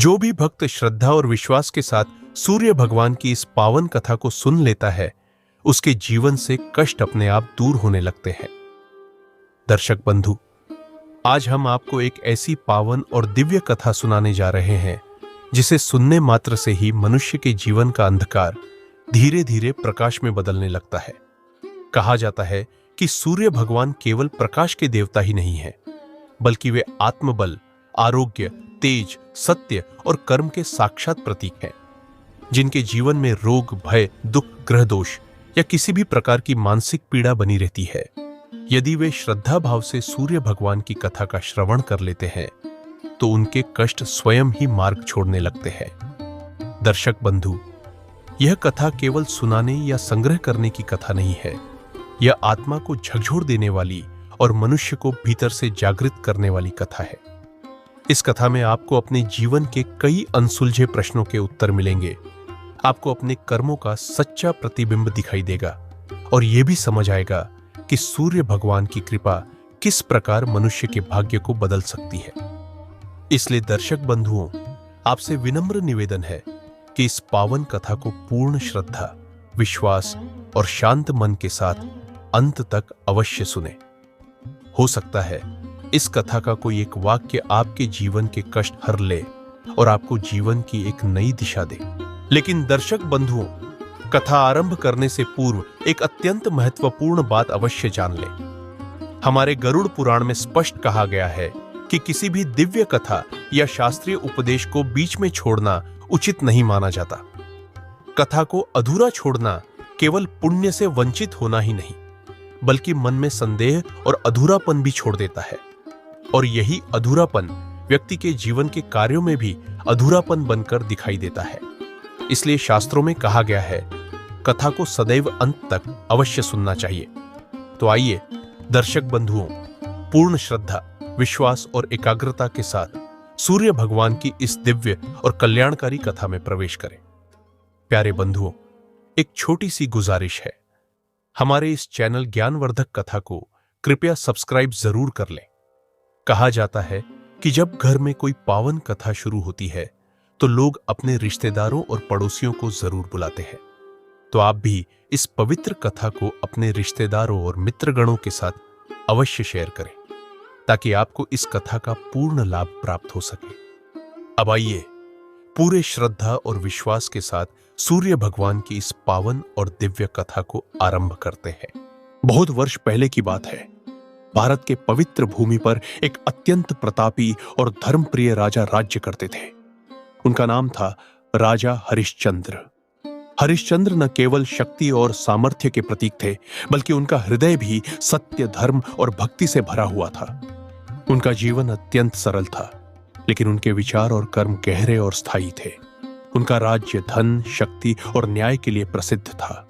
जो भी भक्त श्रद्धा और विश्वास के साथ सूर्य भगवान की इस पावन कथा को सुन लेता है, उसके जीवन से कष्ट अपने आप दूर होने लगते हैं। दर्शक बंधु, आज हम आपको एक ऐसी पावन और दिव्य कथा सुनाने जा रहे हैं जिसे सुनने मात्र से ही मनुष्य के जीवन का अंधकार धीरे धीरे प्रकाश में बदलने लगता है। कहा जाता है कि सूर्य भगवान केवल प्रकाश के देवता ही नहीं है, बल्कि वे आत्मबल, आरोग्य, तेज, सत्य और कर्म के साक्षात प्रतीक हैं। जिनके जीवन में रोग, भय, दुख, ग्रह दोष या किसी भी प्रकार की मानसिक पीड़ा बनी रहती है, यदि वे श्रद्धा भाव से सूर्य भगवान की कथा का श्रवण कर लेते हैं तो उनके कष्ट स्वयं ही मार्ग छोड़ने लगते हैं। दर्शक बंधु, यह कथा केवल सुनाने या संग्रह करने की कथा नहीं है। यह आत्मा को झकझोर देने वाली और मनुष्य को भीतर से जागृत करने वाली कथा है। इस कथा में आपको अपने जीवन के कई अनसुलझे प्रश्नों के उत्तर मिलेंगे। आपको अपने कर्मों का सच्चा प्रतिबिंब दिखाई देगा और यह भी समझ आएगा कि सूर्य भगवान की कृपा किस प्रकार मनुष्य के भाग्य को बदल सकती है। इसलिए दर्शक बंधुओं, आपसे विनम्र निवेदन है कि इस पावन कथा को पूर्ण श्रद्धा, विश्वास और शांत मन के साथ अंत तक अवश्य सुने। हो सकता है इस कथा का कोई एक वाक्य आपके जीवन के कष्ट हर ले और आपको जीवन की एक नई दिशा दे। लेकिन दर्शक बंधुओं, कथा आरंभ करने से पूर्व एक अत्यंत महत्वपूर्ण बात अवश्य जान लें। हमारे गरुड़ पुराण में स्पष्ट कहा गया है कि किसी भी दिव्य कथा या शास्त्रीय उपदेश को बीच में छोड़ना उचित नहीं माना जाता। कथा को अधूरा छोड़ना केवल पुण्य से वंचित होना ही नहीं, बल्कि मन में संदेह और अधूरापन भी छोड़ देता है। और यही अधूरापन व्यक्ति के जीवन के कार्यों में भी अधूरापन बनकर दिखाई देता है। इसलिए शास्त्रों में कहा गया है, कथा को सदैव अंत तक अवश्य सुनना चाहिए। तो आइए दर्शक बंधुओं, पूर्ण श्रद्धा, विश्वास और एकाग्रता के साथ सूर्य भगवान की इस दिव्य और कल्याणकारी कथा में प्रवेश करें। प्यारे बंधुओं, एक छोटी सी गुजारिश है, हमारे इस चैनल ज्ञानवर्धक कथा को कृपया सब्सक्राइब जरूर कर लें। कहा जाता है कि जब घर में कोई पावन कथा शुरू होती है तो लोग अपने रिश्तेदारों और पड़ोसियों को जरूर बुलाते हैं। तो आप भी इस पवित्र कथा को अपने रिश्तेदारों और मित्रगणों के साथ अवश्य शेयर करें, ताकि आपको इस कथा का पूर्ण लाभ प्राप्त हो सके। अब आइए पूरे श्रद्धा और विश्वास के साथ सूर्य भगवान की इस पावन और दिव्य कथा को आरंभ करते हैं। बहुत वर्ष पहले की बात है। भारत के पवित्र भूमि पर एक अत्यंत प्रतापी और धर्मप्रिय राजा राज्य करते थे। उनका नाम था राजा हरिश्चंद्र। हरिश्चंद्र न केवल शक्ति और सामर्थ्य के प्रतीक थे, बल्कि उनका हृदय भी सत्य, धर्म और भक्ति से भरा हुआ था। उनका जीवन अत्यंत सरल था, लेकिन उनके विचार और कर्म गहरे और स्थायी थे। उनका राज्य धन, शक्ति और न्याय के लिए प्रसिद्ध था,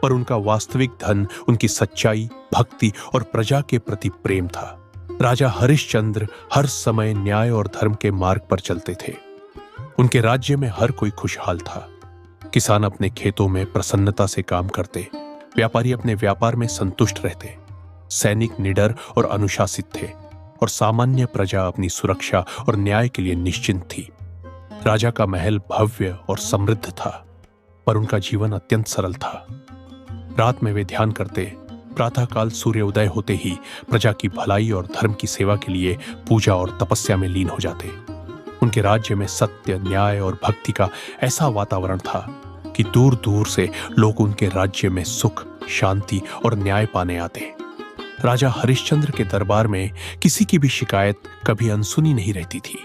पर उनका वास्तविक धन उनकी सच्चाई, भक्ति और प्रजा के प्रति प्रेम था। राजा हरिश्चंद्र हर समय न्याय और धर्म के मार्ग पर चलते थे। उनके राज्य में हर कोई खुशहाल था। किसान अपने खेतों में प्रसन्नता से काम करते, व्यापारी अपने व्यापार में संतुष्ट रहते, सैनिक निडर और अनुशासित थे, और सामान्य प्रजा अपनी सुरक्षा और न्याय के लिए निश्चिंत थी। राजा का महल भव्य और समृद्ध था, पर उनका जीवन अत्यंत सरल था। रात में वे ध्यान करते, प्रातःकाल सूर्य उदय होते ही प्रजा की भलाई और धर्म की सेवा के लिए पूजा और तपस्या में लीन हो जाते। उनके राज्य में सत्य, न्याय और भक्ति का ऐसा वातावरण था कि दूर दूर से लोग उनके राज्य में सुख, शांति और न्याय पाने आते। राजा हरिश्चंद्र के दरबार में किसी की भी शिकायत कभी अनसुनी नहीं रहती थी।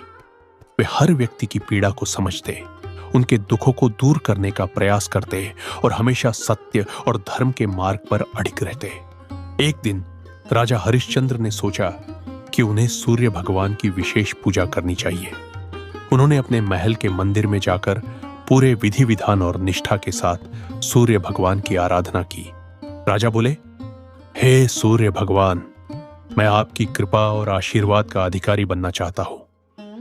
वे हर व्यक्ति की पीड़ा को समझते, उनके दुखों को दूर करने का प्रयास करते और हमेशा सत्य और धर्म के मार्ग पर अडिग रहते। एक दिन राजा हरिश्चंद्र ने सोचा कि उन्हें सूर्य भगवान की विशेष पूजा करनी चाहिए। उन्होंने अपने महल के मंदिर में जाकर पूरे विधि विधान और निष्ठा के साथ सूर्य भगवान की आराधना की। राजा बोले, हे सूर्य भगवान, मैं आपकी कृपा और आशीर्वाद का अधिकारी बनना चाहता हूं।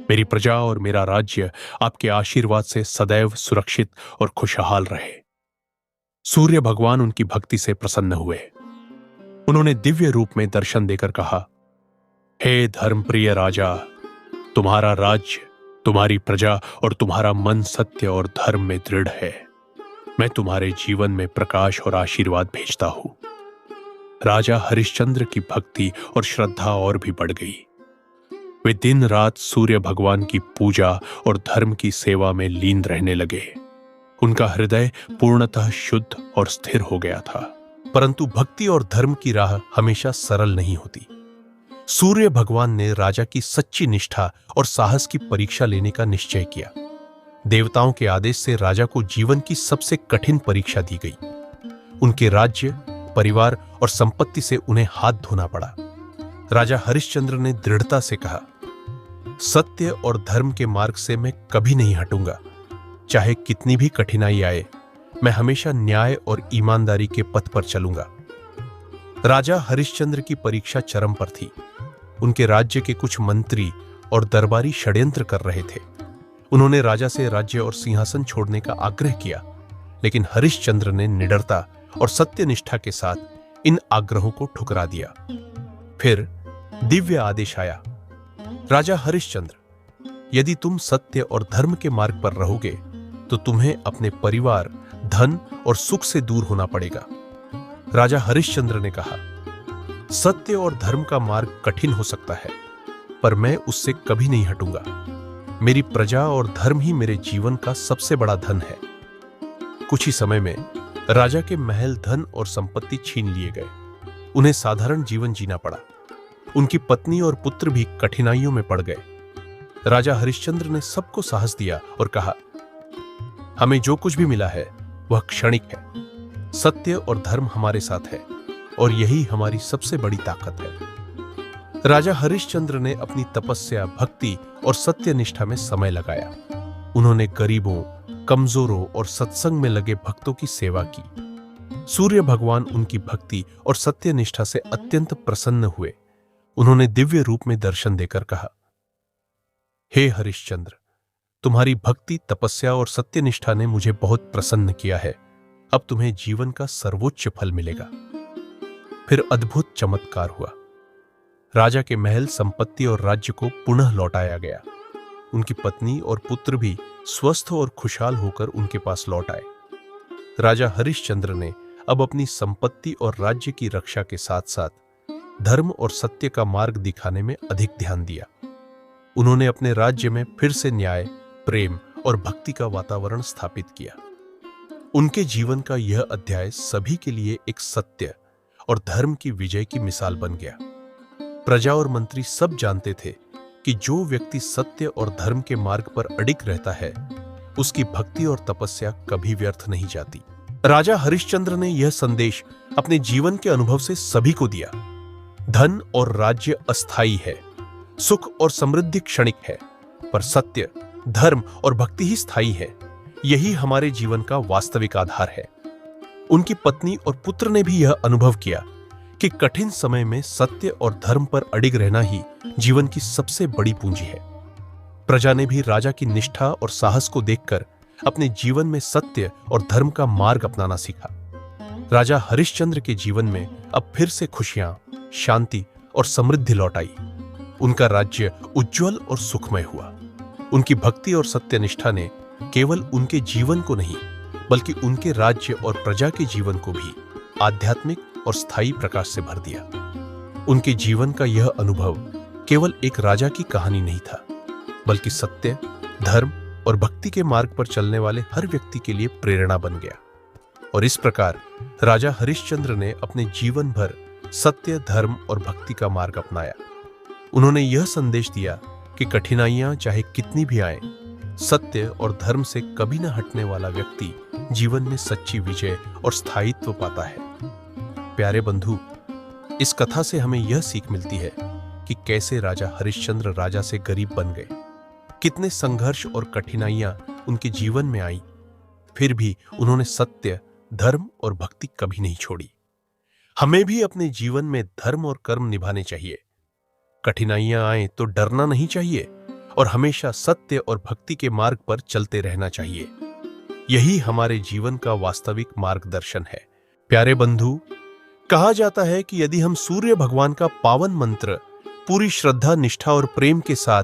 मेरी प्रजा और मेरा राज्य आपके आशीर्वाद से सदैव सुरक्षित और खुशहाल रहे। सूर्य भगवान उनकी भक्ति से प्रसन्न हुए। उन्होंने दिव्य रूप में दर्शन देकर कहा, हे धर्मप्रिय राजा, तुम्हारा राज्य तुम्हारी प्रजा और तुम्हारा मन सत्य और धर्म में दृढ़ है। मैं तुम्हारे जीवन में प्रकाश और आशीर्वाद भेजता हूं। राजा हरिश्चंद्र की भक्ति और श्रद्धा और भी बढ़ गई। वे दिन रात सूर्य भगवान की पूजा और धर्म की सेवा में लीन रहने लगे। उनका हृदय पूर्णतः शुद्ध और स्थिर हो गया था। परंतु भक्ति और धर्म की राह हमेशा सरल नहीं होती। सूर्य भगवान ने राजा की सच्ची निष्ठा और साहस की परीक्षा लेने का निश्चय किया। देवताओं के आदेश से राजा को जीवन की सबसे कठिन परीक्षा दी गई। उनके राज्य, परिवार और संपत्ति से उन्हें हाथ धोना पड़ा। राजा हरिश्चंद्र ने दृढ़ता से कहा, सत्य और धर्म के मार्ग से मैं कभी नहीं हटूंगा। चाहे कितनी भी कठिनाई आए, मैं हमेशा न्याय और ईमानदारी के पथ पर चलूंगा। राजा हरिश्चंद्र की परीक्षा चरम पर थी। उनके राज्य के कुछ मंत्री और दरबारी षड्यंत्र कर रहे थे। उन्होंने राजा से राज्य और सिंहासन छोड़ने का आग्रह किया, लेकिन हरिश्चंद्र ने निडरता और सत्यनिष्ठा के साथ इन आग्रहों को ठुकरा दिया। फिर दिव्य आदेश आया, राजा हरिश्चंद्र, यदि तुम सत्य और धर्म के मार्ग पर रहोगे तो तुम्हें अपने परिवार, धन और सुख से दूर होना पड़ेगा। राजा हरिश्चंद्र ने कहा, सत्य और धर्म का मार्ग कठिन हो सकता है, पर मैं उससे कभी नहीं हटूंगा। मेरी प्रजा और धर्म ही मेरे जीवन का सबसे बड़ा धन है। कुछ ही समय में राजा के महल, धन और संपत्ति छीन लिए गए। उन्हें साधारण जीवन जीना पड़ा। उनकी पत्नी और पुत्र भी कठिनाइयों में पड़ गए। राजा हरिश्चंद्र ने सबको साहस दिया और कहा, हमें जो कुछ भी मिला है वह क्षणिक है। सत्य और धर्म हमारे साथ है और यही हमारी सबसे बड़ी ताकत है। राजा हरिश्चंद्र ने अपनी तपस्या, भक्ति और सत्यनिष्ठा में समय लगाया। उन्होंने गरीबों, कमजोरों और सत्संग में लगे भक्तों की सेवा की। सूर्य भगवान उनकी भक्ति और सत्यनिष्ठा से अत्यंत प्रसन्न हुए। उन्होंने दिव्य रूप में दर्शन देकर कहा, हे हरिश्चंद्र, तुम्हारी भक्ति, तपस्या और सत्यनिष्ठा ने मुझे बहुत प्रसन्न किया है। अब तुम्हें जीवन का सर्वोच्च फल मिलेगा। फिर अद्भुत चमत्कार हुआ। राजा के महल, संपत्ति और राज्य को पुनः लौटाया गया। उनकी पत्नी और पुत्र भी स्वस्थ और खुशहाल होकर उनके पास लौट आए। राजा हरिश्चंद्र ने अब अपनी संपत्ति और राज्य की रक्षा के साथ साथ धर्म और सत्य का मार्ग दिखाने में अधिक ध्यान दिया। उन्होंने अपने राज्य में फिर से न्याय, प्रेम और भक्ति का वातावरण स्थापित किया। उनके जीवन का यह अध्याय सभी के लिए एक सत्य और धर्म की विजय की मिसाल बन गया। प्रजा और मंत्री सब जानते थे कि जो व्यक्ति सत्य और धर्म के मार्ग पर अडिग रहता है, उसकी भक्ति और तपस्या कभी व्यर्थ नहीं जाती। राजा हरिश्चंद्र ने यह संदेश अपने जीवन के अनुभव से सभी को दिया। धन और राज्य अस्थायी है, सुख और समृद्धि क्षणिक है, पर सत्य, धर्म और भक्ति ही स्थायी है। यही हमारे जीवन का वास्तविक आधार है। उनकी पत्नी और पुत्र ने भी यह अनुभव किया कि कठिन समय में सत्य और धर्म पर अडिग रहना ही जीवन की सबसे बड़ी पूंजी है। प्रजा ने भी राजा की निष्ठा और साहस को देखकर अपने जीवन में सत्य और धर्म का मार्ग अपनाना सीखा। राजा हरिश्चंद्र के जीवन में अब फिर से खुशियां, शांति और समृद्धि लौट आई। उनका राज्य उज्जवल और सुखमय हुआ। उनकी भक्ति और सत्यनिष्ठा ने केवल उनके जीवन को नहीं, बल्कि उनके राज्य और प्रजा के जीवन को भी आध्यात्मिक और स्थायी प्रकाश से भर दिया। उनके जीवन का यह अनुभव केवल एक राजा की कहानी नहीं था, बल्कि सत्य, धर्म और भक्ति के मार्ग पर चलने वाले हर व्यक्ति के लिए प्रेरणा बन गया। और इस प्रकार राजा हरिश्चंद्र ने अपने जीवन भर सत्य, धर्म और भक्ति का मार्ग अपनाया। उन्होंने यह संदेश दिया कि कठिनाइयां चाहे कितनी भी आए, सत्य और धर्म से कभी न हटने वाला व्यक्ति जीवन में सच्ची विजय और स्थायित्व पाता है। प्यारे बंधु, इस कथा से हमें यह सीख मिलती है कि कैसे राजा हरिश्चंद्र राजा से गरीब बन गए, कितने संघर्ष और कठिनाइयां उनके जीवन में आई, फिर भी उन्होंने सत्य, धर्म और भक्ति कभी नहीं छोड़ी। हमें भी अपने जीवन में धर्म और कर्म निभाने चाहिए। कठिनाइयां आए तो डरना नहीं चाहिए और हमेशा सत्य और भक्ति के मार्ग पर चलते रहना चाहिए। यही हमारे जीवन का वास्तविक मार्गदर्शन है। प्यारे बंधु, कहा जाता है कि यदि हम सूर्य भगवान का पावन मंत्र पूरी श्रद्धा, निष्ठा और प्रेम के साथ